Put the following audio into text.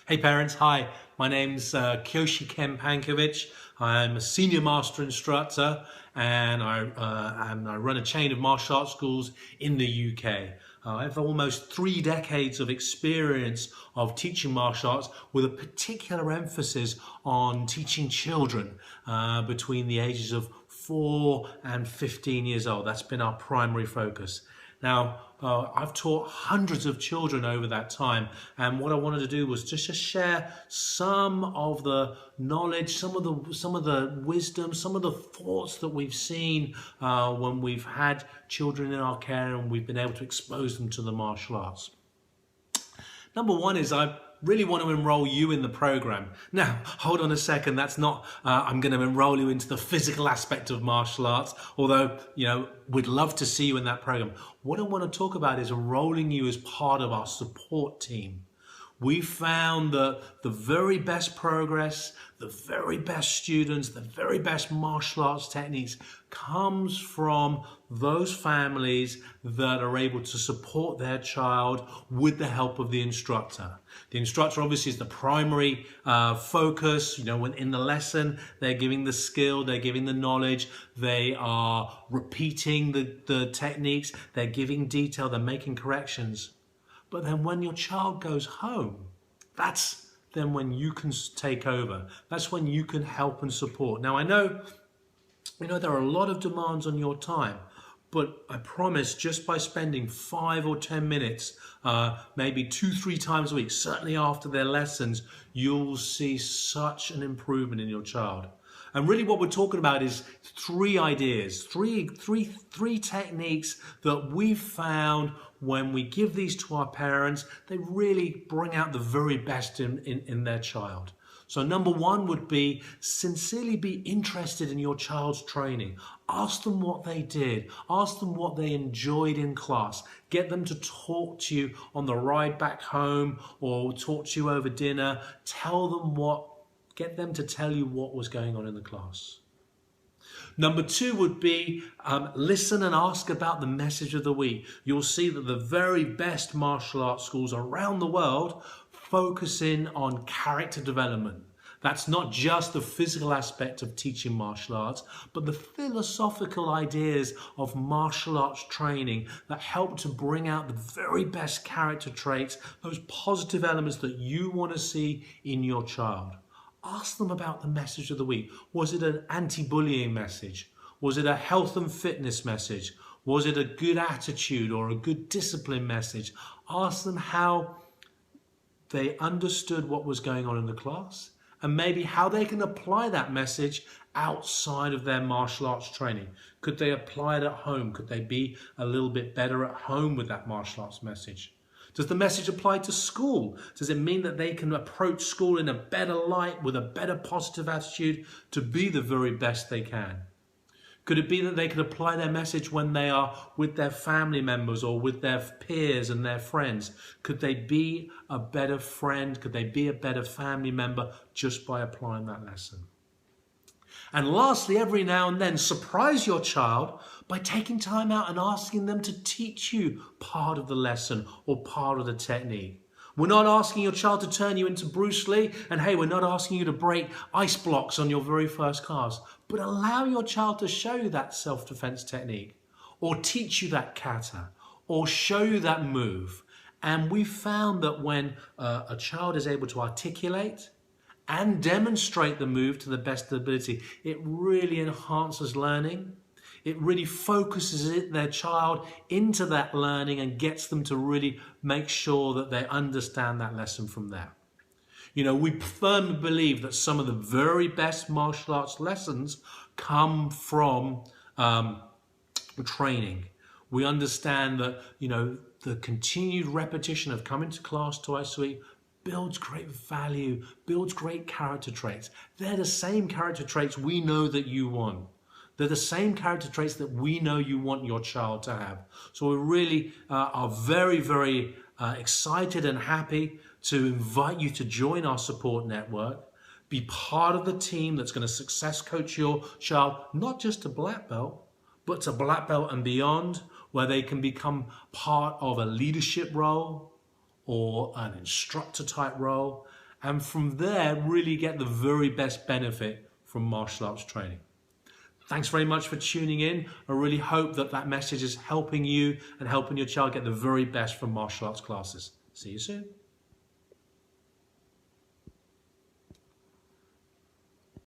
Hey parents, hi. My name's Kyioshi Pankiewicz. I'm a senior master instructor and I run a chain of martial arts schools in the UK. I have almost 3 decades of experience of teaching martial arts with a particular emphasis on teaching children between the ages of 4 and 15 years old. That's been our primary focus. Now, I've taught hundreds of children over that time, and what I wanted to do was just to share some of the knowledge, some of the wisdom, some of the thoughts that we've seen when we've had children in our care and we've been able to expose them to the martial arts. Number one is I really want to enroll you in the program. Now, hold on a second. That's not, I'm going to enroll you into the physical aspect of martial arts, although, we'd love to see you in that program. What I want to talk about is enrolling you as part of our support team. We found that the very best progress, the very best students, the very best martial arts techniques comes from those families that are able to support their child with the help of the instructor. The instructor obviously is the primary focus. When in the lesson, they're giving the skill, they're giving the knowledge, they are repeating the techniques, they're giving detail, they're making corrections. But then when your child goes home, that's then when you can take over. That's when you can help and support. Now, I know, there are a lot of demands on your time, but I promise just by spending 5 or 10 minutes, maybe 2-3 times a week, certainly after their lessons, you'll see such an improvement in your child. And really what we're talking about is 3 ideas, three techniques that we've found when we give these to our parents, they really bring out the very best in their child. So number 1 would be sincerely be interested in your child's training. Ask them what they did. Ask them what they enjoyed in class. Get them to talk to you on the ride back home or talk to you over dinner. Get them to tell you what was going on in the class. Number 2 would be listen and ask about the message of the week. You'll see that the very best martial arts schools around the world focus in on character development. That's not just the physical aspect of teaching martial arts, but the philosophical ideas of martial arts training that help to bring out the very best character traits, those positive elements that you want to see in your child. Ask them about the message of the week. Was it an anti-bullying message? Was it a health and fitness message? Was it a good attitude or a good discipline message? Ask them how they understood what was going on in the class and maybe how they can apply that message outside of their martial arts training. Could they apply it at home? Could they be a little bit better at home with that martial arts message? Does the message apply to school? Does it mean that they can approach school in a better light with a better positive attitude to be the very best they can? Could it be that they could apply their message when they are with their family members or with their peers and their friends? Could they be a better friend? Could they be a better family member just by applying that lesson? And lastly, every now and then, surprise your child by taking time out and asking them to teach you part of the lesson or part of the technique. We're not asking your child to turn you into Bruce Lee, and hey, we're not asking you to break ice blocks on your very first class, but allow your child to show you that self-defense technique, or teach you that kata, or show you that move. And we found that when a child is able to articulate and demonstrate the move to the best of ability, it really enhances learning. It really focuses their child into that learning and gets them to really make sure that they understand that lesson from there. We firmly believe that some of the very best martial arts lessons come from training. We understand that, the continued repetition of coming to class twice a week builds great value, builds great character traits. They're the same character traits we know that you want. They're the same character traits that we know you want your child to have. So we really are very, very excited and happy to invite you to join our support network, be part of the team that's going to success coach your child, not just to black belt, but to black belt and beyond, where they can become part of a leadership role or an instructor type role, and from there really get the very best benefit from martial arts training. Thanks very much for tuning in. I really hope that that message is helping you and helping your child get the very best from martial arts classes. See you soon.